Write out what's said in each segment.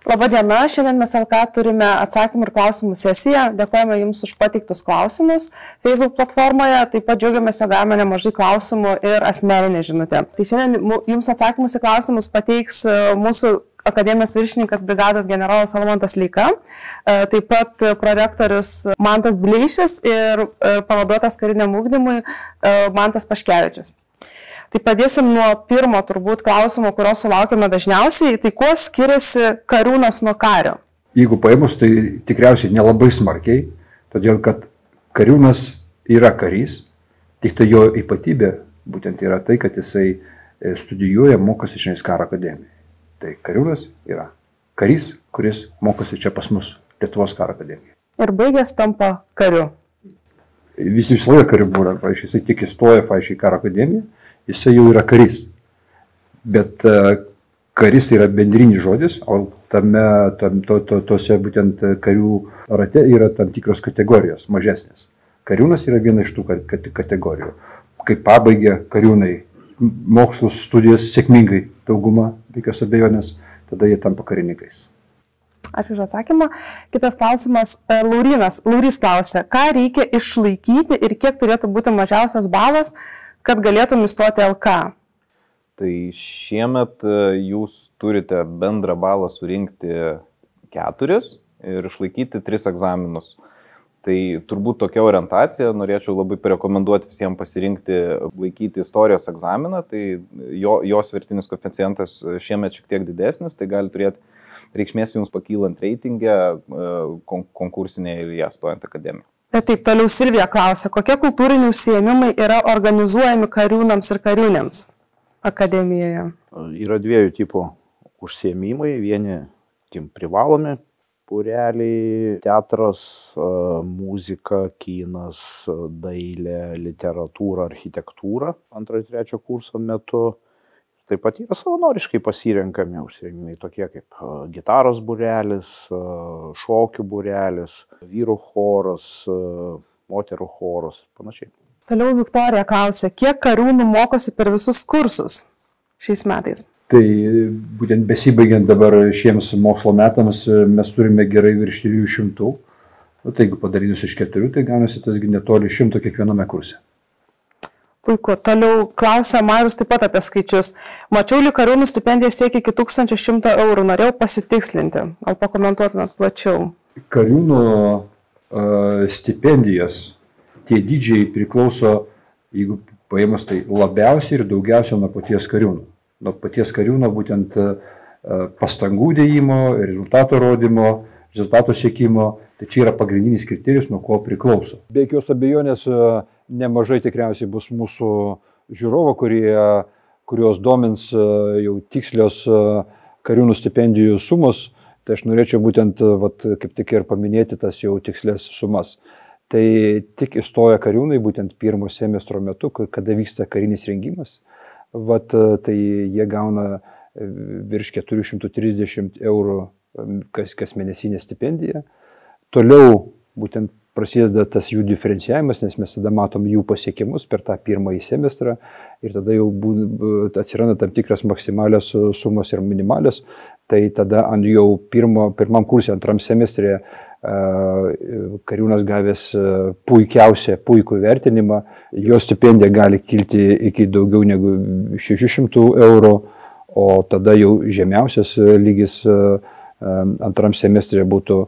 Labadiena, šiandien mes LK turime atsakymų ir klausimų sesiją. Dėkojame Jums už pateiktus klausimus Facebook platformoje. Taip pat džiaugiamės, jog gavome nemažai klausimų ir asmeninę žinutę. Tai šiandien Jums atsakymus į klausimus pateiks mūsų akademijos viršininkas brigados generolas Almantas Leika, taip pat prorektorius Mantas Bileišis ir pavaduotas kariniam ugdymui Mantas Paškevičius. Tai padėsim nuo pirmo turbūt klausimo, kurio sulaukime dažniausiai. Tai kuo skiriasi kariūnas nuo kario? Jeigu paėmus, tai tikriausiai nelabai smarkiai, todėl kad kariūnas yra karys, tik tai jo ypatybė būtent yra tai, kad jisai studijuoja, mokosi šiandien karo akademijoje. Tai kariūnas yra karys, kuris mokosi čia pas mus Lietuvos karo akademijoje. Ir baigęs tampa kariu. Visi visą laiką kariu būna, jisai tik įstoja į karo akademiją, jisai jau yra karys. Bet karys tai yra bendrinis žodis, o tose būtent karių rate yra tam tikros kategorijos, mažesnės. Kariūnas yra viena iš tų kategorijų. Kai pabaigia kariūnai mokslus, studijas sėkmingai, dauguma, be jokios abejonės, tada jie tampa karininkais. Ačiū už atsakymą. Kitas klausimas, Laurys klausia, ką reikia išlaikyti ir kiek turėtų būti mažiausias balas, kad galėtum įstoti LK? Tai šiemet jūs turite bendrą balą surinkti 4 ir išlaikyti 3 egzaminus. Tai turbūt tokia orientacija, norėčiau labai rekomenduoti visiems pasirinkti laikyti istorijos egzaminą, tai jos vertinis koeficientas šiemet šiek tiek didesnis, tai gali turėti reikšmės jums pakylant reitingę konkursinėje eilėje stojant akademiją. Taip, toliau Silvija klausia, kokie kultūriniai užsiėmimai yra organizuojami kariūnams ir kariūnėms akademijoje? Yra 2 tipų užsiėmimai, vieni privalomi būreliai, teatras, muzika, kinas, dailė, literatūra, architektūra 2 ir 3 kurso metu. Taip pat yra savanoriškai pasirenkami užsiėmimai tokie kaip gitaros būrelis, šokių būrelis, vyrų choras, moterų choras, panašiai. Toliau Viktorija klausia, kiek kariūnų mokosi per visus kursus šiais metais? Tai būtent besibaigiant dabar šiems mokslo metams mes turime gerai virš 300. Tai jeigu padarytus iš 4, tai gaunasi tasgi netoli 100 kiekviename kurse. Puiku. Toliau klausia Marius taip pat apie skaičius. Mačiau, lyg kariūnų stipendija siekia iki 1100 eurų. Norėjau pasitikslinti. Gal pakomentuotumėt plačiau? Kariūnų stipendijas tie dydžiai priklauso, jeigu paėmus, tai labiausiai ir daugiausiai nuo paties kariūno. Nuo paties kariūno būtent pastangų dėjimo, rezultato rodymo, rezultato siekimo. Tai čia yra pagrindinis kriterijus, nuo ko priklauso. Be jokios abejonės nemažai tikriausiai bus mūsų žiūrovo, kurios domins jau tikslios kariūnų stipendijų sumos. Tai aš norėčiau būtent kaip tik ir paminėti tas jau tikslės sumas. Tai tik įstoja kariūnai būtent pirmo semestro metu, kada vyksta karinis rengimas. Tai jie gauna virš 430 eurų kas mėnesinė stipendija. Toliau būtent prasideda tas jų diferencijavimas, nes mes tada matom jų pasiekimus per tą pirmąjį semestrą ir tada jau atsiranda tam tikras maksimalios sumos ir minimalios. Tai tada jau pirmam kursė, antram semestrė kariūnas gavęs puikų vertinimą, jo stipendija gali kilti iki daugiau negu 600 eurų, o tada jau žemiausias lygis antram semestrė būtų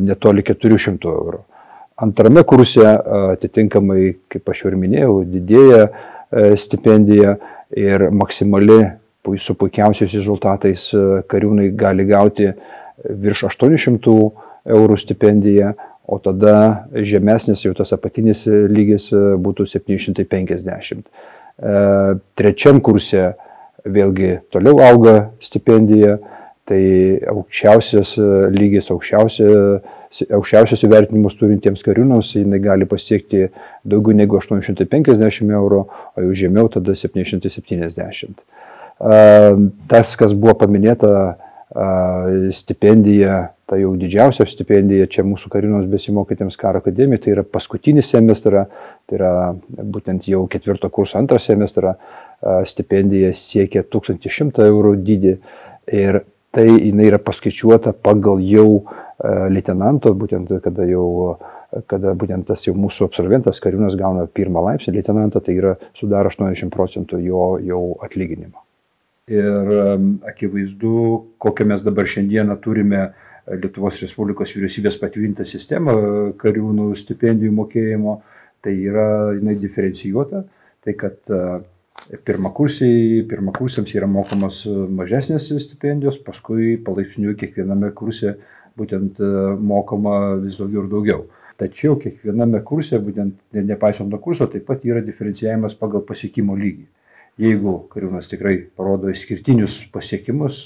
netoli 400 eurų. Antrame kurse atitinkamai, kaip aš jau ir minėjau, didėja stipendija ir maksimali su puikiausiais rezultatais kariūnai gali gauti virš 800 eurų stipendiją, o tada žemesnis jau tas apatinis lygis būtų 750. Trečiam kurse vėlgi toliau auga stipendija, tai aukščiausias lygis, aukščiausios įvertinimus turintiems kariūnams, jinai gali pasiekti daugiau negu 850 eurų, o jau žemiau tada 770. Tas, kas buvo paminėta, stipendija, ta jau didžiausia stipendija čia mūsų kariūnams besimokytiems karo akademijoje, tai yra paskutinį semestrą, tai yra būtent jau 4 kurso 2 semestrą, stipendija siekia 1100 eurų dydį ir tai jinai yra paskaičiuota pagal jau leitenanto, būtent kada būtent tas jau mūsų absolventas kariūnas gauna 1 laipsnį leitenantą, tai sudaro 80% jo atlyginimo. Ir akivaizdu, kokią mes dabar šiandieną turime Lietuvos Respublikos vyriausybės patvirtintą sistemą kariūnų stipendijų mokėjimo, tai jinai diferencijuota, tai kad pirmakursiams yra mokamos mažesnės stipendijos, paskui palaipsniui kiekviename kurse būtent mokama vis daugiau ir daugiau. Tačiau kiekviename kurse, būtent nepaisant to kurso, taip pat yra diferencijavimas pagal pasiekimo lygį. Jeigu kariūnas tikrai parodo išskirtinius pasiekimus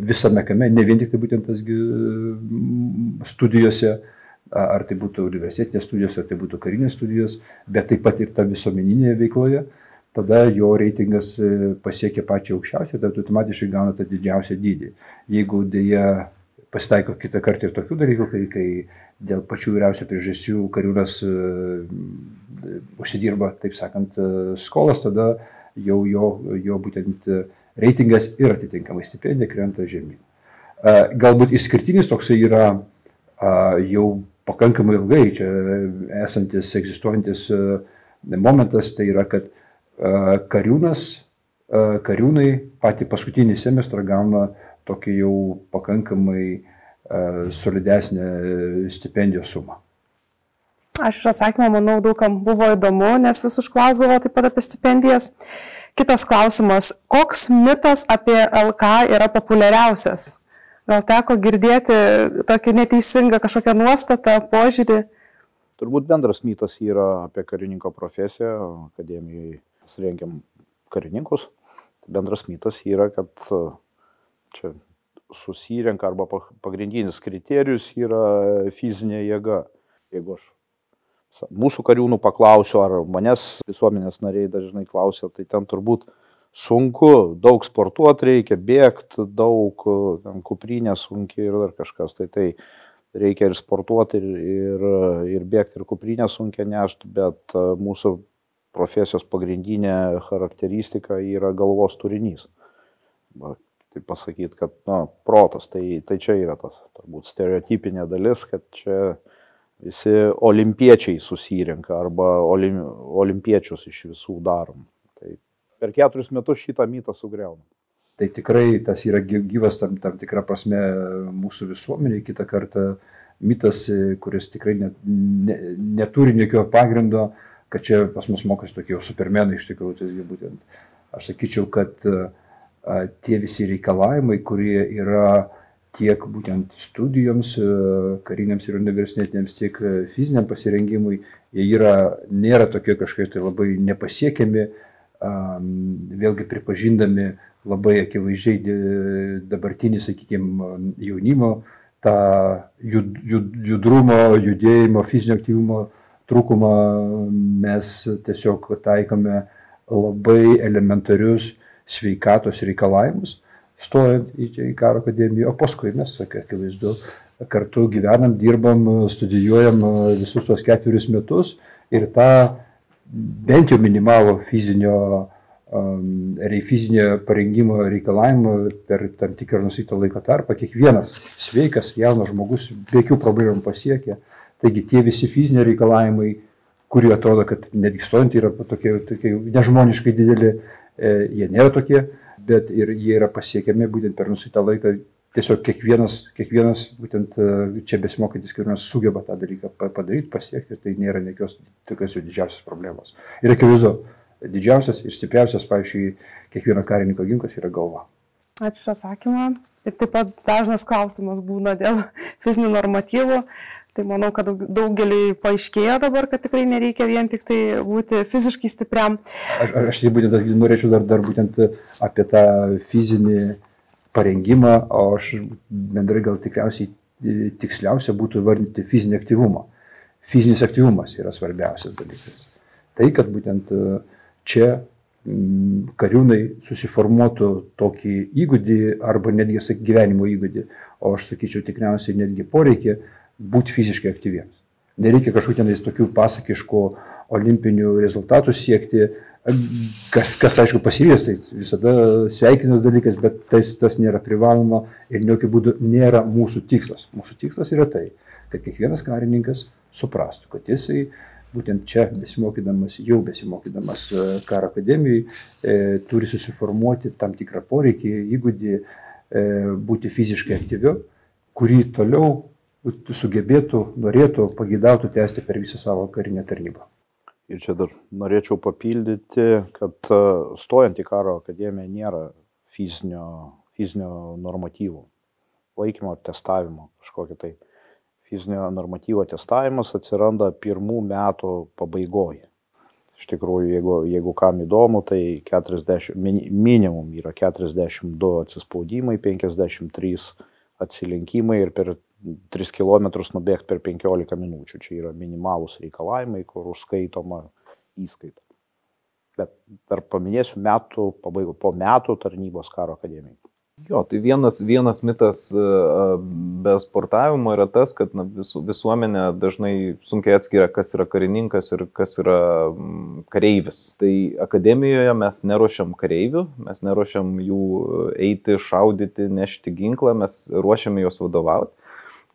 visame kame, ne vien tik tai būtent tas studijose, ar tai būtų universitetinės studijos, ar tai būtų karinės studijos, bet taip pat ir ta visuomeninėje veikloje, tada jo reitingas pasiekia pačią aukščiausią, tada automatiškai gauna tą didžiausią dydį. Jeigu dėja pasitaiko kitą kartą ir tokių dalykų, kai dėl pačių vyriausių priežasčių kariūnas užsidirba, taip sakant, skolas, tada jau jo būtent reitingas ir atitinkamai stipendija krenta žemyn. Galbūt išskirtinis toksai yra jau pakankamai ilgai čia esantis, egzistuojantis momentas, tai yra, kad kariūnai patį paskutinį semestrą gauna tokį jau pakankamai solidesnę stipendijos sumą. Aš iš atsakymą, manau, daugam buvo įdomu, nes vis užklausdavo taip pat apie stipendijas. Kitas klausimas, koks mitas apie LK yra populiariausias? Gal teko girdėti tokį neteisingą kažkokią nuostatą, požiūrį? Turbūt bendras mitas yra apie karininko profesiją, akademijoje surengiam karininkus. Bendras mitas yra, kad čia susirenka arba pagrindinis kriterijus yra fizinė jėga. Jeigu aš mūsų kariūnų paklausiu, ar manęs visuomenės nariai dažnai klausia, tai ten turbūt sunku, daug sportuoti reikia, bėgti, daug, kuprinė sunkiai ir dar kažkas. Tai reikia ir sportuoti, ir bėgti, ir kuprinę sunkiai nešti, bet mūsų profesijos pagrindinė charakteristika yra galvos turinys. Tai pasakyti, kad protas, tai čia yra tas turbūt stereotipinė dalis, kad čia visi olimpiečiai susirenka arba olimpiečius iš visų darom. Tai per 4 metus šitą mitą sugriaunam. Tai tikrai tas yra gyvas tam tikrą prasme mūsų visuomenėje, kitą kartą mitas, kuris tikrai neturi jokio pagrindo, kad čia pas mus mokosi tokie jau supermenai iš tikrųjų. Tai būtent aš sakyčiau, kad tie visi reikalavimai, kurie yra tiek būtent studijoms, kariniams ir universitetiniams, tiek fiziniam pasirengimui, jie nėra tokie kažkaip tai labai nepasiekiami, vėlgi pripažindami labai akivaizdžiai dabartinį, sakykime, jaunimo, tą judrumo, judėjimo, fizinio aktyvumo trūkumą. Mes tiesiog taikome labai elementarius sveikatos reikalavimus, stojant į karo akademiją, o paskui mes, akivaizdu, kartu gyvenam, dirbam, studijuojam visus tos 4 metus ir tą bent jau minimalų fizinio parengimo reikalavimą per tam tikrą nustatytą laiko tarpą kiekvienas sveikas jaunas žmogus be jokių problemų pasiekia. Taigi tie visi fiziniai reikalavimai, kurie atrodo, kad netgi stojant yra tokie nežmoniškai dideli, jie nėra tokie, bet ir jie yra pasiekiami būtent per nustatytą laiką. Tiesiog kiekvienas būtent čia besimokantis kariūnas sugeba tą dalyką padaryti, pasiekti, tai nėra tokios didžiausios problemos. Ir akivaizdu, didžiausias ir stipriausias, pavyzdžiui, kiekvieno karininko ginklas yra galva. Ačiū už atsakymą. Ir taip pat dažnas klausimas būna dėl fizinių normatyvų. Tai manau, kad daugeliui paaiškėjo dabar, kad tikrai nereikia vien tik tai būti fiziškai stipriam. Aš tai būtent norėčiau dar būtent apie tą fizinį parengimą, o aš bendrai gal tikriausiai tiksliausia būtų vardinti fizinį aktyvumą. Fizinis aktyvumas yra svarbiausias dalykas. Tai, kad būtent čia kariūnai susiformuotų tokį įgūdį arba netgi gyvenimo įgūdį, o aš sakyčiau tikriausiai netgi poreikį būti fiziškai aktyviems. Nereikia kažkokių tokių pasakiškų olimpinių rezultatų siekti, Kas aišku pasivės, tai visada sveikinas dalykas, bet tas nėra privaloma ir jokių būdų nėra mūsų tikslas. Mūsų tikslas yra tai, kad kiekvienas karininkas suprastų, kad jisai būtent čia besimokydamas karo akademijai turi susiformuoti tam tikrą poreikį, įgūdį būti fiziškai aktyviu, kurį toliau sugebėtų, norėtų, pageidautų tęsti per visą savo karinę tarnybą. Ir čia dar norėčiau papildyti, kad stojant į karo akademiją nėra fizinio normatyvų, laikymo testavimo kažkokio tai. Fizinio normatyvo testavimas atsiranda 1 metų pabaigoje. Iš tikrųjų, jeigu kam įdomu, tai 40, minimum yra 42 atsispaudimai, 53 atsilenkimai ir per 3 km nubėgti per 15 minučių. Čia yra minimalūs reikalavimai, kur užskaitoma įskaita. Bet dar paminėsiu po metų tarnybos karo akademijai. Jo, tai vienas mitas be sportavimo yra tas, kad visuomenė dažnai sunkiai atskiria, kas yra karininkas ir kas yra kareivis. Tai akademijoje mes neruošiam kareivių, mes neruošiam jų eiti, šaudyti, nešti ginklą, mes ruošiame juos vadovauti.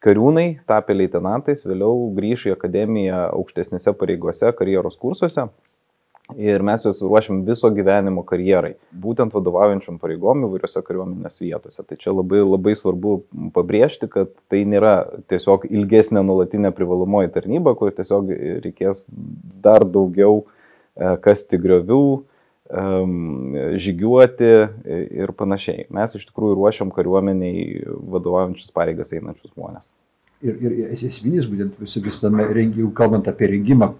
Kariūnai, tapę leitenantais, vėliau grįš į akademiją aukštesnėse pareigose, karjeros kursuose. Ir mes juos ruošiam viso gyvenimo karjerai, būtent vadovaujančiam pareigom įvairiose kariuomenės vietose. Tai čia labai svarbu pabrėžti, kad tai nėra tiesiog ilgesnė nuolatinė privalomoji tarnyba, kur tiesiog reikės dar daugiau kasti griovių, žygiuoti ir panašiai. Mes iš tikrųjų ruošiam kariuomeniai vadovaujančius pareigas einančius žmonės. Ir esminis, būtent visame rengimu, kalbant apie rengimą,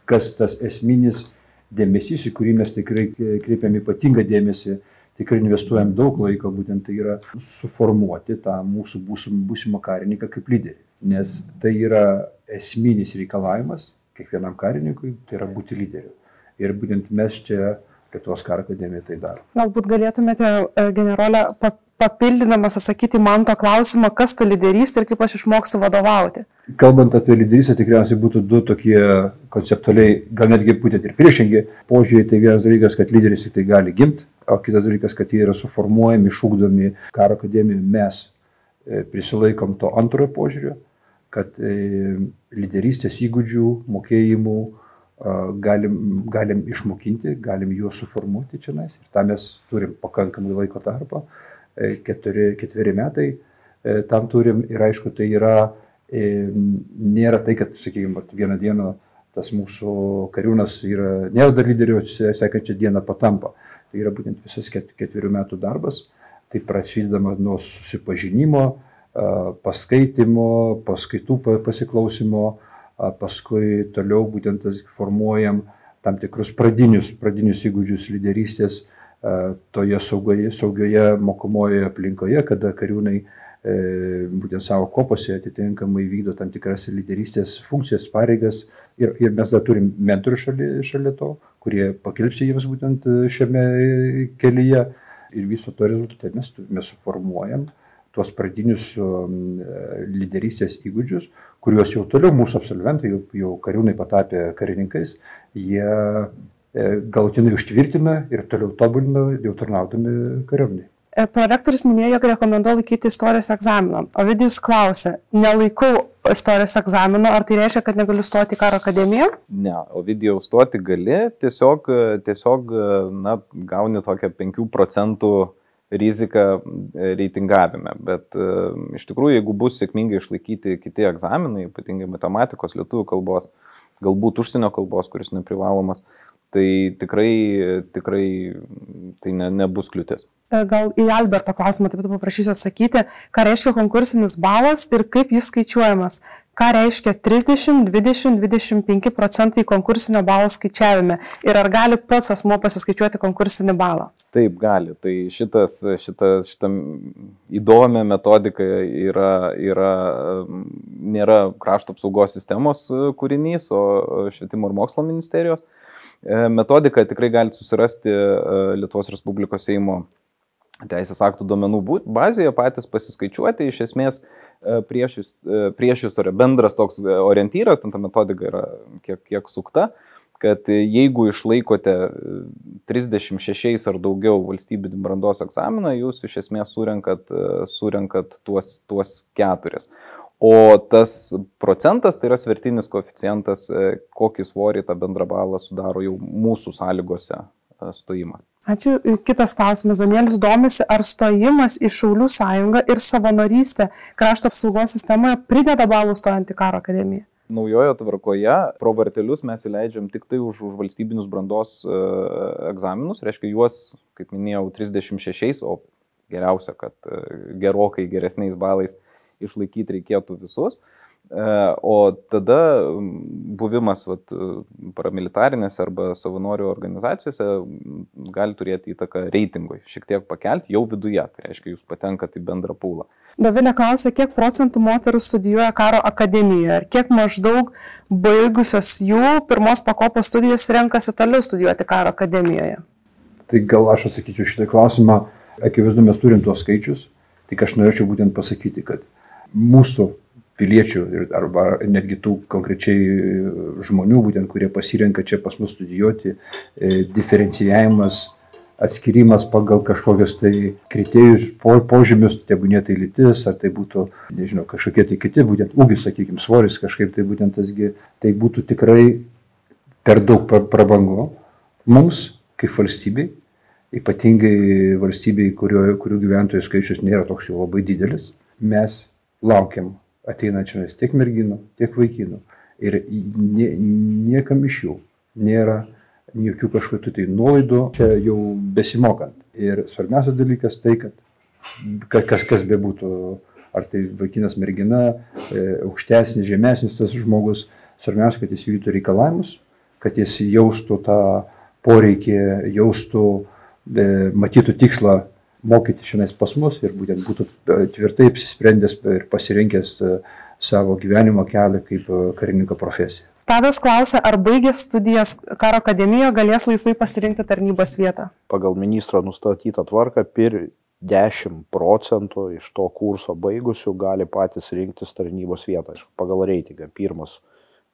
kas tas esminis dėmesys, į kurį mes tikrai kreipiam ypatingą dėmesį, tikrai investuojam daug laiko, būtent tai yra suformuoti tą mūsų būsimą karininką kaip lyderį. Nes tai yra esminis reikalavimas kiekvienam karininkui, tai yra būti lyderiu. Ir būtent mes čia Lietuvos karo akademijoje tai daro. Galbūt galėtumėte, generolė, papildydamas atsakyti man to klausimą, kas ta lyderystė ir kaip aš išmoksiu vadovauti. Kalbant apie lyderystę, tikriausiai būtų 2 tokie konceptualiai, gal netgi būtent ir priešingi požiūriai. Tai vienas dalykas, kad lyderis tai gali gimti, o kitas dalykas, kad jie yra suformuojami, išugdomi karo akademijoje. Mes prisilaikom to antrojo požiūrio, kad lyderystės įgūdžių, mokėjimų galim išmokinti, galim juos suformuoti čia. Ir tam mes turim pakankamai laiko tarpą, 4 metai tam turim. Ir aišku, tai nėra tai, kad, sakykime, vieną dieną tas mūsų kariūnas nėra dar lyderiu, sekančią dieną patampa. Tai yra būtent visas 4 metų darbas. Tai prasidedama nuo susipažinimo, paskaitimo, paskaitų pasiklausimo, paskui toliau būtent formuojam tam tikrus pradinius įgūdžius lyderystės toje saugioje mokomojoje aplinkoje, kada kariūnai būtent savo kopose atitinkamai vykdo tam tikras lyderystės funkcijas, pareigas. Ir mes dar turim mentorių šalia to, kurie pakilpsi jiems būtent šiame kelyje. Ir viso to rezultate mes suformuojam tuos pradinius lyderystės įgūdžius, kuriuos jau toliau mūsų absolventai, jau kariūnai patapę karininkais, jie galutinai užtvirtina ir toliau tobulina, jau tarnaudami kariuomeniai. Prorektorius minėjo, jog rekomenduoja laikyti istorijos egzaminą. Ovidijus klausė, nelaikau istorijos egzamino, ar tai reiškia, kad negaliu stoti į karo akademiją? Ne, Ovidijau, stoti gali, tiesiog gauni tokią 5% riziką reitingavime. Bet iš tikrųjų, jeigu bus sėkmingai išlaikyti kiti egzaminai, ypatingai matematikos, lietuvių kalbos, galbūt užsienio kalbos, kuris neprivalomas, tai tikrai tai nebus kliūtis. Gal į Alberto klausimą taip pat paprašysiu atsakyti, ką reiškia konkursinis balas ir kaip jis skaičiuojamas. Ką reiškia 30, 20, 25% konkursinio balo skaičiavime ir ar gali pats asmuo pasiskaičiuoti konkursinį balą? Taip, gali. Tai šitą įdomią metodiką nėra krašto apsaugos sistemos kūrinys, o Švietimo ir mokslo ministerijos. Metodiką tikrai galite susirasti Lietuvos Respublikos Seimo teisės aktų duomenų bazėje, patys pasiskaičiuoti. Iš esmės priešistorė bendras toks orientyras, ten ta metodika yra kiek sukta, kad jeigu išlaikote 36 ar daugiau valstybinį brandos egzaminą, jūs iš esmės surenkat tuos 4. O tas procentas, tai yra svertinis koeficientas, kokį svorį tą bendrą balą sudaro jau mūsų sąlygose stojimas. Ačiū. Kitas klausimas. Danielis domisi, ar stojimas į Šaulių sąjungą ir savanorystė krašto apsaugos sistemoje prideda balų stojant į karo akademiją? Naujojo tvarkoje pro vartelius mes įleidžiam tik tai už valstybinius brandos egzaminus, reiškia juos, kaip minėjau, 36, o geriausia, kad gerokai geresniais balais išlaikyti reikėtų visus. O tada buvimas paramilitarinėse arba savanorių organizacijose gali turėti įtaką reitingui, šiek tiek pakelti jau viduje, tai reiškia, jūs patenkat į bendrą pūlą. Dovilė klausia, kiek procentų moterų studijuoja karo akademijoje ir kiek maždaug baigusios jų pirmos pakopos studijas renkasi toliau studijuoti karo akademijoje? Tai gal aš atsakyčiau šitą klausimą, akivaizdu mes turim tuos skaičius, tik aš norėčiau būtent pasakyti, kad mūsų piliečių arba netgi tų konkrečiai žmonių, būtent kurie pasirenka čia pas mus studijuoti, diferencijavimas, atskirimas pagal kažkokius tai kriterijus, požymius, tebūnė tai lytis, ar tai būtų, nežinau, kažkokie tai kiti, būtent ūgis, sakykime, svoris, kažkaip tai būtent tai būtų tikrai per daug prabangu mums, kaip valstybei, ypatingai valstybei, kurių gyventojų skaičius nėra toks jau labai didelis. Mes laukiam ateinančiais tiek merginų, tiek vaikinų. Ir niekam iš jų nėra jokių kažkokių tai nuolaidų, čia jau besimokant. Ir svarbiausias dalykas tai, kad kas bebūtų, ar tai vaikinas, mergina, aukštesnis, žemesnis tas žmogus, svarbiausia, kad jis vykdytų reikalavimus, kad jis jaustų tą poreikį, jaustų, matytų tikslą mokyti šiandien pas mus ir būtent būtų tvirtai apsisprendęs ir pasirinkęs savo gyvenimo kelią kaip karininko profesiją. Tadas klausia, ar baigęs studijas karo akademijoje galės laisvai pasirinkti tarnybos vietą? Pagal ministro nustatytą tvarką 10% iš to kurso baigusių gali patys rinktis tarnybos vietą. Pagal reitingą. Pirmas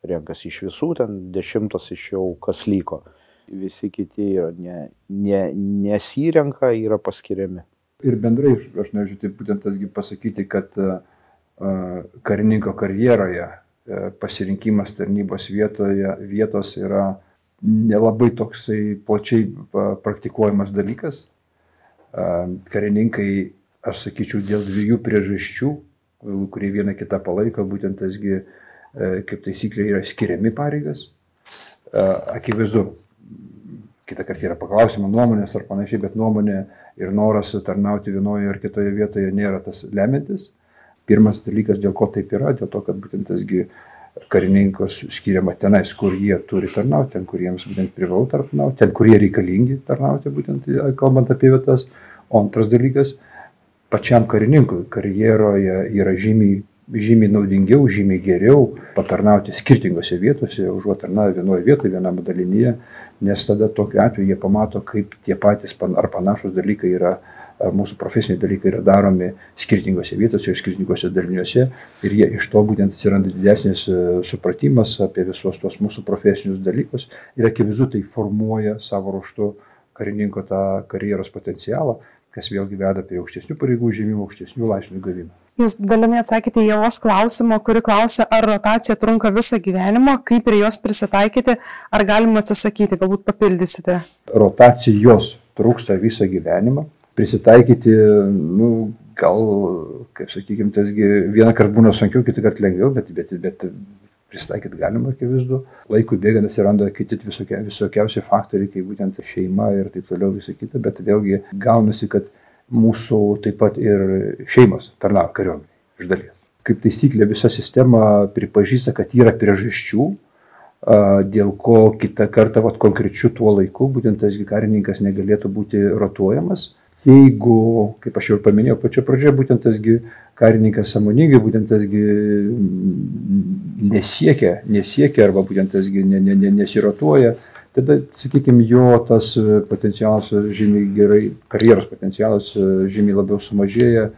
renkasi iš visų, ten 10 iš jau kas liko. Visi kiti nesirenka, yra paskiriami. Ir bendrai, aš norėčiau taip būtent pasakyti, kad karininko karjeroje pasirinkimas tarnybos vietos yra nelabai toksai plačiai praktikuojamas dalykas. Karininkai, aš sakyčiau, dėl 2 priežasčių, kurie viena kitą palaiko, būtent kaip taisyklė yra skiriami pareigas. Akivaizdu, kitą kartą yra paklausimo nuomonės ar panašiai, bet nuomonė ir noras tarnauti vienoje ar kitoje vietoje nėra tas lemiantis. Pirmas dalykas, dėl ko taip yra, dėl to, kad būtent karininkos skiriama tenais, kur jie turi tarnauti, ten, kur jiems būtent privalu tarnauti, ten, kur jie reikalingi tarnauti, būtent kalbant apie vietas. O antras dalykas, pačiam karininkui karjeroje yra žymiai naudingiau, žymiai geriau patarnauti skirtingose vietose, užuot tarnavę vienoje vietoje, viename dalinyje, nes tada tokiu atveju jie pamato, kaip tie patys ar panašus dalykai yra, mūsų profesiniai dalykai yra daromi skirtingose vietose ir skirtingose daliniuose ir jie iš to būtent atsiranda didesnis supratimas apie visos tos mūsų profesinius dalykus ir akivaizdu tai formuoja savo ruožtu karininko tą karjeros potencialą, kas vėlgi veda prie aukštesnių pareigų užėmimo, aukštesnių laipsnių gavimo. Jūs dalinai atsakėte į jos klausimą, kuri klausia, ar rotacija trunka visą gyvenimą, kaip prie jos prisitaikyti, ar galima atsisakyti, galbūt papildysite. Rotacijos trūksta visą gyvenimą, prisitaikyti, gal, kaip sakykime, vieną kartą būna sunkiau, kitą kartą lengviau, bet prisitaikyti galima, akivaizdu. Laikui bėgant atsiranda kiti visokiausi faktoriai, kaip būtent šeima ir taip toliau visą kitą, bet vėlgi gaunasi, kad mūsų taip pat ir šeimos tarnauja kariuomenėje iš dalies. Kaip taisyklė, visa sistema pripažįsta, kad yra priežasčių, dėl ko kitą kartą konkrečiu tuo laiku būtent tas karininkas negalėtų būti rotuojamas. Jeigu, kaip aš jau paminėjau pačio pradžioje, būtent tas karininkas sąmoningai, būtent tas nesiekia arba būtent tas nesirotuoja, tada, sakykime, jo tas potencialas žymiai gerai, karjeros potencialas žymiai labiau sumažėja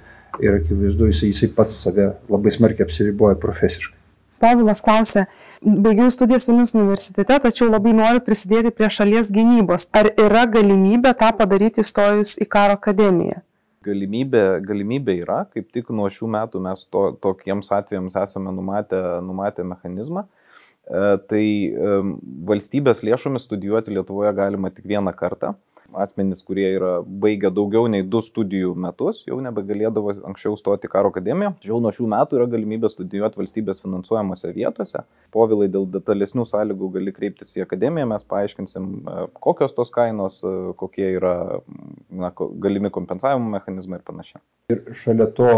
ir akivaizdu, jisai pats save labai smarkiai apsiriboja profesiškai. Povilas klausia, Baigiau studijas Vilniaus universitete, tačiau labai noriu prisidėti prie šalies gynybos. Ar yra galimybė tą padaryti įstojus į karo akademiją? Galimybė yra, kaip tik nuo šių metų mes tokiems atvejams esame numatę mechanizmą. Tai valstybės lėšomis studijuoti Lietuvoje galima tik vieną kartą. Asmenys, kurie yra baigę daugiau nei 2 studijų metus, jau nebegalėdavo anksčiau stoti karo akademiją. Jau nuo šių metų yra galimybė studijuoti valstybės finansuojamose vietose. Povilai, dėl detalesnių sąlygų gali kreiptis į akademiją, mes paaiškinsim, kokios tos kainos, kokie yra galimi kompensavimo mechanizmai ir panašiai. Ir šalia to,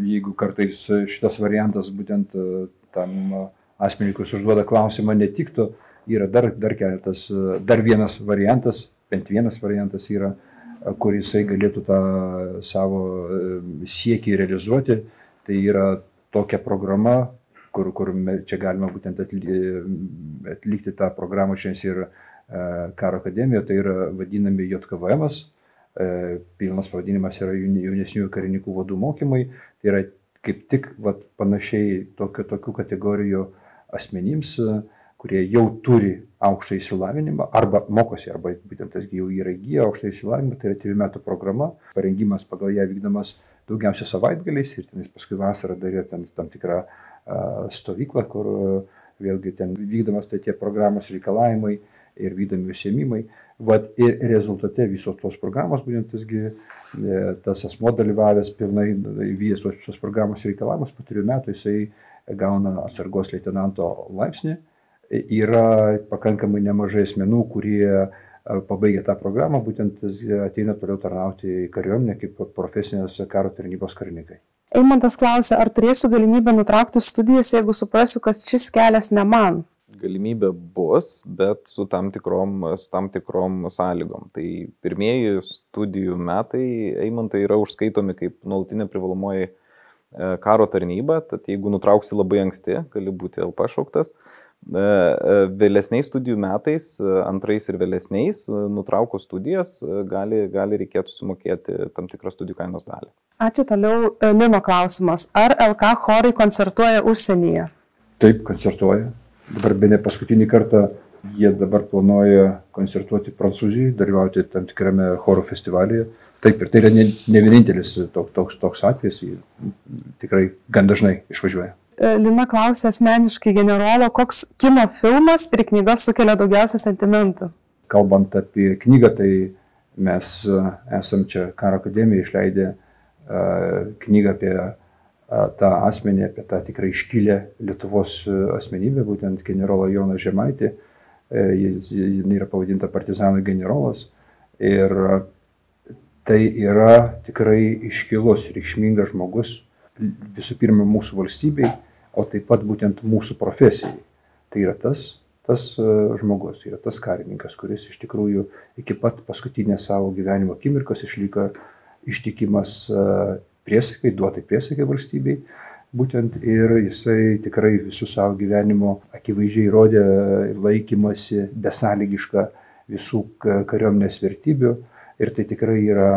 jeigu kartais šitas variantas būtent tam asmeniui, kuris užduoda klausimą, netiktų, yra dar vienas variantas, bent vienas variantas yra, kur jisai galėtų tą savo siekį realizuoti. Tai yra tokia programa, kur čia galima būtent atlikti tą programą šiandien ir karo akademijoje, tai yra vadinami JKVM-as, pilnas pavadinimas yra jaunesniųjų karininkų vadų mokymai. Tai yra kaip tik panašiai tokių kategorijų asmenims, kurie jau turi aukštą išsilavinimą, arba mokosi, arba būtent jau yra įgiję aukštą išsilavinimą, tai yra 3 metų programa, parengimas pagal ją vykdomas daugiausia savaitgaliais ir paskui vasarą dar yra tam tikrą stovyklą, kur vėlgi ten vykdomas tie programos reikalavimai ir vykdomi užsiėmimai. Ir rezultate visos tos programos, būtent tas asmuo dalyvavęs pilnai įvykdęs tos programos reikalavimus, po 3 metų jisai gauna atsargos leitenanto laipsnį. Yra pakankamai nemažai asmenų, kurie pabaigę tą programą, būtent ateina toliau tarnauti į kariuomenę kaip profesinės karo tarnybos karininkai. Eimantas klausia, ar turėsiu galimybę nutraukti studijas, jeigu suprasiu, kad šis kelias ne man? Galimybė bus, bet su tam tikrom sąlygom. Tai pirmieji studijų metai, Eimantai, yra užskaitomi kaip nuolatinė privalomoji karo tarnyba, tad jeigu nutrauksi labai anksti, gali būti LP šauktas. Vėlesniais studijų metais, antrais ir vėlesniais, nutraukus studijas, gali reikėti sumokėti tam tikrą studijų kainos dalį. Ačiū. Toliau Lino klausimas. Ar LK chorai koncertuoja užsienyje? Taip, koncertuoja. Dabar bene paskutinį kartą jie dabar planuoja koncertuoti Prancūzijai, dalyvauti tam tikrame chorų festivalyje. Taip, ir tai yra ne vienintelis toks atvejis, tikrai gan dažnai išvažiuoja. Lina klausia asmeniškai generolo, koks kino filmas ir knyga sukelia daugiausia sentimentų? Kalbant apie knygą, tai mes esam čia karo akademijoje išleidę knygą apie tą asmenį, apie tą tikrai iškilę Lietuvos asmenybę, būtent generolą Joną Žemaitį. Jis yra pavadinta partizanų generolas. Ir tai yra tikrai iškilus, reikšmingas žmogus, visų pirma mūsų valstybei, o taip pat būtent mūsų profesijai. Tai yra tas žmogus, yra tas karininkas, kuris iš tikrųjų iki pat paskutinės savo gyvenimo akimirkos išliko ištikimas priesakai, duotai priesakai valstybei. Būtent ir jisai tikrai visų savo gyvenimo akivaizdžiai rodė laikymasi besąlygišką visų kariuomenės vertybių. Ir tai tikrai yra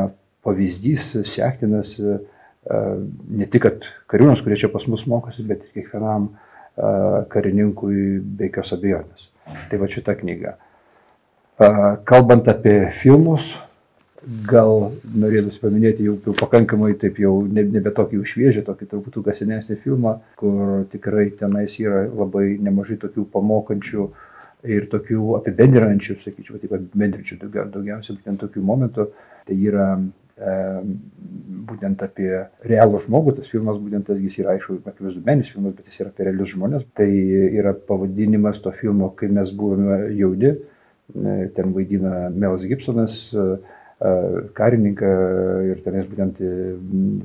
pavyzdys, sektinas ne tik kariūnams, kurie čia pas mus mokosi, bet ir kiekvienam karininkui be jokios abejonės. Tai va šita knyga. Kalbant apie filmus, gal norėtųsi paminėti jau pakankamai taip jau nebe tokį šviežią, tokį truputį senesnį filmą, kur tikrai tenais yra labai nemažai tokių pamokančių ir tokių apibendrinančių, sakyčiau, taip apibendrinčių daugiausiai būtent tokių momentų. Tai yra būtent apie realų žmogų, tas filmas būtent jis yra, aišku, akivaizdu meninis filmas, bet jis yra apie realius žmonės. Tai yra pavadinimas to filmo, kai mes buvome jauni, ten vaidina Melas Gibsonas, karininką, ir tenais būtent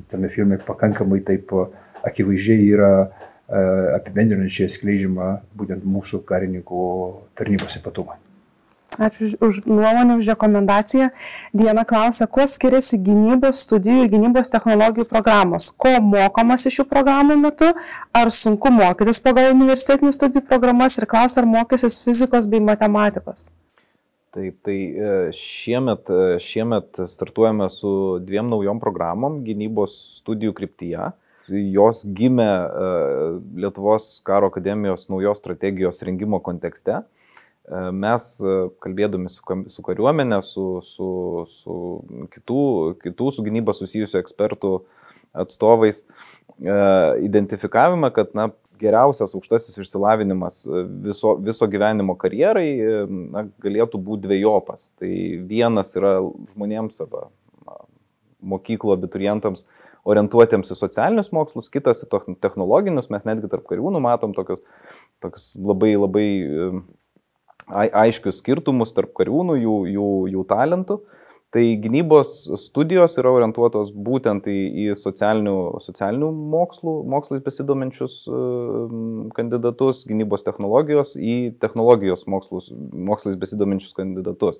tame filme pakankamai taip akivaizdžiai yra apibendrinančiai skleidžiama būtent mūsų karininkų tarnybos ypatumai. Ačiū už nuomonę, už rekomendaciją. Diana klausia, kuo skiriasi gynybos studijų ir gynybos technologijų programos? Ko mokomasi šių programų metu? Ar sunku mokytis pagal universitetinių studijų programas? Ir klausia, ar mokysis fizikos bei matematikos? Taip, tai šiemet startuojame su 2 naujom programom gynybos studijų kryptyje. jos gimė Lietuvos karo akademijos naujos strategijos rengimo kontekste. Mes kalbėdami su kariuomenė, su kitų su gynyba susijusių ekspertų atstovais, identifikavome, kad geriausias aukštasis išsilavinimas viso gyvenimo karjerai galėtų būti dvejopas. Tai vienas yra žmonėms arba mokyklų abiturientams orientuotiems į socialinius mokslus, kitas į technologinius. Mes netgi tarp kariūnų matom tokius labai aiškius skirtumus tarp kariūnų, jų talentų. Tai gynybos studijos yra orientuotos būtent į socialinių mokslais besidominčius kandidatus, gynybos technologijos į technologijos mokslais besidominčius kandidatus.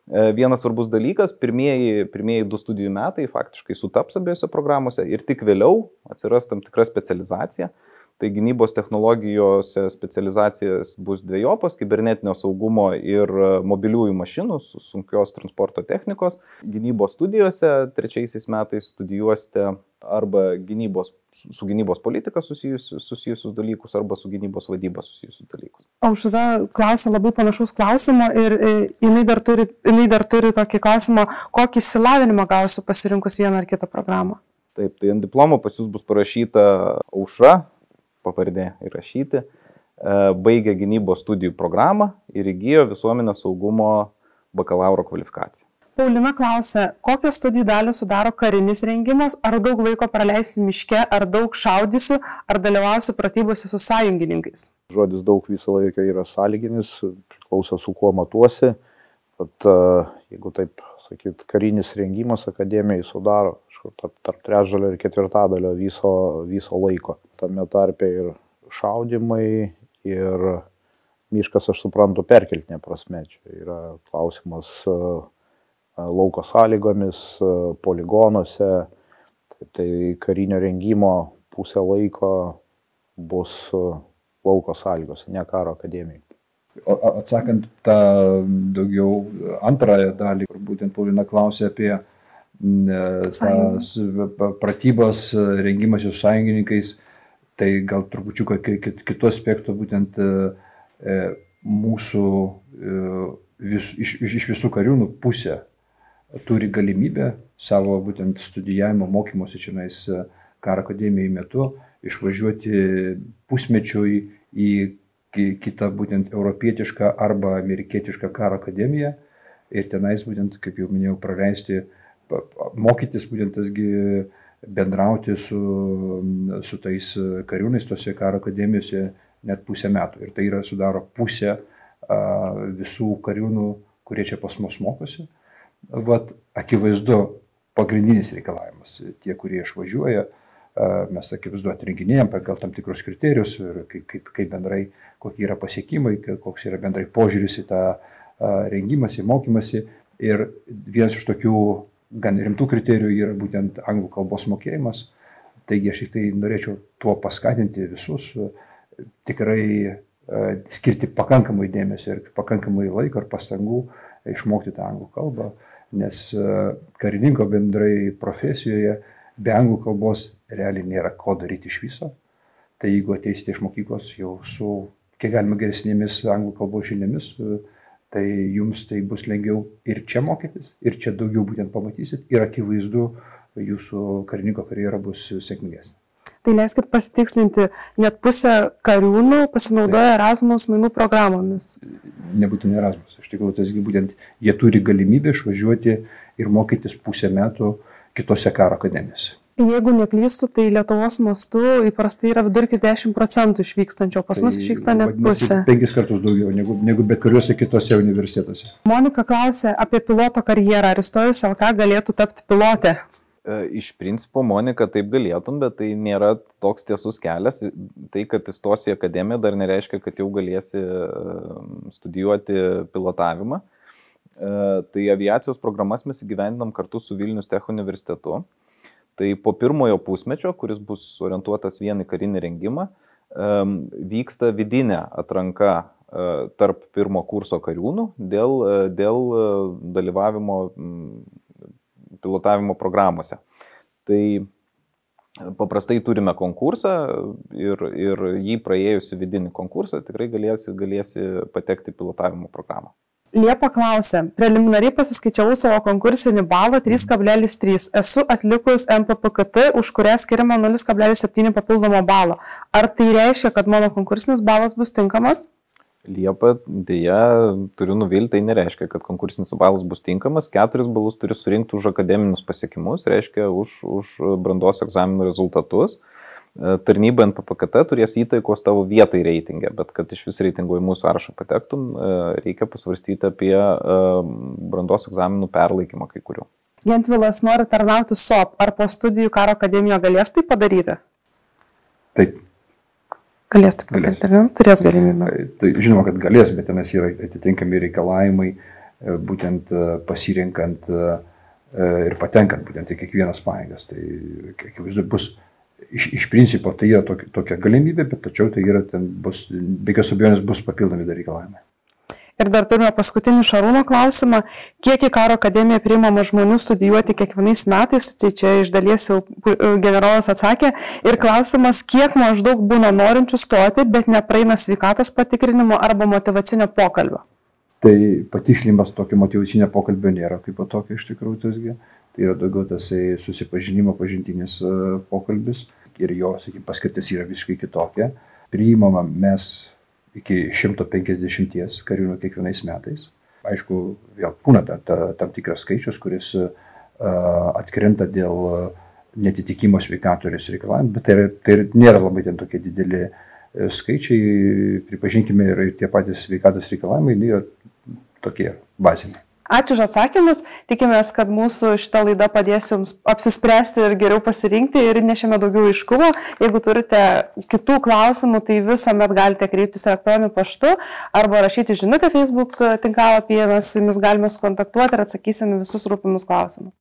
Vienas svarbus dalykas, pirmieji 2 studijų metai faktiškai sutaps abiejose programuose ir tik vėliau atsiras tam tikra specializacija. Tai gynybos technologijose specializacijas bus dvejopos, kibernetinio saugumo ir mobiliųjų mašinų, sunkios transporto technikos. Gynybos studijose 3 metais studijuosite arba su gynybos politika susijusius dalykus, arba su gynybos vadyba susijusius dalykus. Aušra klausė labai panašaus klausimo ir jinai dar turi tokį klausimą, kokį išsilavinimą gausiu pasirinkus vieną ar kitą programą. Taip, tai ant diplomo pas jūs bus parašyta Aušra, pavardė įrašyti, baigė gynybos studijų programą ir įgijo visuomenės saugumo bakalauro kvalifikaciją. Paulina klausė, kokią studijų dalį sudaro karinis rengimas, ar daug laiko praleisiu miške, ar daug šaudysiu, ar dalyvausiu pratybose su sąjungininkais. Žodis daug visą laiką yra sąlyginis, priklauso su kuo matuosi. Tad, jeigu taip sakyt, karinis rengimas akademijai sudaro tarp 3/4 ir 4/4 viso laiko. Tame tarpe ir šaudimai, ir miškas, aš suprantu, perkeltinė prasme. Čia yra klausimas lauko sąlygomis, poligonuose. Tai karinio rengimo pusę laiko bus lauko sąlygos, ne karo akademijai. Atsakant tą daugiau antrąją dalį, kur būtent Paulina klausė apie pratybas, rengimas su sąjungininkais, tai gal trupučiuką kitų aspektų, būtent mūsų iš visų kariūnų pusė turi galimybę savo būtent studijavimo mokymosi čionais karo akademijai metu išvažiuoti pusmečiui į kitą būtent europietišką arba amerikietišką karo akademiją ir tenais būtent, kaip jau minėjau, mokytis būtent bendrauti su tais kariūnais tose karo akademijose net pusę metų. Ir tai sudaro pusę visų kariūnų, kurie čia pas mus mokosi. Vat akivaizdu pagrindinis reikalavimas. Tie, kurie išvažiuoja, mes akivaizdu atrinkinėjom pagal tam tikrus kriterijus ir kaip bendrai, kokie yra pasiekimai, koks yra bendrai požiūris į tą rengimąsi, mokymąsi. Ir vienas iš tokių gan rimtų kriterijų yra būtent anglų kalbos mokėjimas. Taigi aš tai norėčiau tuo paskatinti visus, tikrai skirti pakankamai dėmesio ir pakankamai laiko ir pastangų išmokti tą anglų kalbą, nes karininko bendrai profesijoje be anglų kalbos realiai nėra ko daryti iš viso. Tai jeigu ateisite iš mokyklos jau su kiek galima geresnėmis anglų kalbos žiniomis, tai jums tai bus lengviau ir čia mokytis, ir čia daugiau būtent pamatysit, ir akivaizdu jūsų karininko karjera bus sėkmingesnė. Tai leiskit pasitikslinti, net pusė kariūnų pasinaudoja Erasmus mainų programomis. Nebūtinai Erasmus, iš tikrųjų, tai būtent jie turi galimybę išvažiuoti ir mokytis pusę metų kitose karo akademijose. Jeigu neklystu, tai Lietuvos mastu įprastai yra vidurkis 10% išvykstančio, pas mus išvyksta net pusė. 5 kartus daugiau negu bet kuriuose kitose universitetuose. Monika klausė apie piloto karjerą, ar įstojus LK galėtų tapti pilotė? Iš principo, Monika, taip galėtum, bet tai nėra toks tiesus kelias. Tai, kad įstosi į akademiją, dar nereiškia, kad jau galėsi studijuoti pilotavimą. Tai aviacijos programas mes įgyvendinam kartu su Vilnius Tech universitetu. Tai po pirmojo pusmečio, kuris bus orientuotas vien į karinį rengimą, vyksta vidinė atranka tarp pirmo kurso kariūnų dėl dalyvavimo pilotavimo programuose. Tai Paprastai turime konkursą ir jį praėjusi vidinį konkursą tikrai galėsi patekti pilotavimo programą. Liepa klausia, preliminariai pasiskaičiavau savo konkursinį balą 3,3. Esu atlikus MPPKT, už kurią skiriama 0,7 papildomo balo. Ar tai reiškia, kad mano konkursinis balas bus tinkamas? Liepa, dėja, turiu nuvilti, tai nereiškia, kad konkursinis balas bus tinkamas. 4 balus turi surinkti už akademinius pasiekimus, reiškia už brandos egzaminų rezultatus. Tarnyba NPPKT turės įtaikos tavo vietai reitingė, bet kad iš vis reitinguojimų sąrašą patektum, reikia pasvarstyti apie brandos egzaminų perlaikymą kai kurių. Gentvilas nori tarnauti SOP. Ar po studijų karo akademijoje galės tai padaryti? Taip. Galės tai padaryti, ar ne? Turės galimybę. Tai žinoma, kad galės, bet tenais yra atitinkami reikalavimai, būtent pasirinkant ir patenkant būtent į kiekvienas pajėgas. Tai akivaizdu bus. Iš principo tai yra tokia galimybė, bet tačiau tai yra, bus, be jokios abejonės bus papildomi dar reikalavimai. Ir dar turime paskutinį Šarūno klausimą. Kiek į karo akademiją priimama žmonių studijuoti kiekvienais metais? Tai čia iš dalies jau generolas atsakė. Ir klausimas, kiek maždaug būna norinčių stoti, bet nepraeina sveikatos patikrinimo arba motyvacinio pokalbio? Tai patikslimas tokio motyvacinio pokalbio nėra kaip po tokio iš tikrųjų tasgi. Tai yra daugiau tas susipažinimo pažintinis pokalbis ir jo, sakykime, paskirtis yra visiškai kitokia. Priimama mes iki 150 kariūnų kiekvienais metais. Aišku, vėl būna tam tikras skaičius, kuris atkrenta dėl netitikimo sveikatos reikalavimų, bet tai nėra labai ten tokie dideli skaičiai, pripažinkime, ir tie patys sveikatos reikalavimai yra tokie baziniai. Ačiū už atsakymus. Tikimės, kad mūsų šita laida padės jums apsispręsti ir geriau pasirinkti ir nešime daugiau aiškumo. Jeigu turite kitų klausimų, tai visuomet galite kreiptis elektroniniu paštu arba rašyti žinutę Facebook tinklalapyje, mes su jumis galime sukontaktuoti ir atsakysime visus rūpimus klausimus.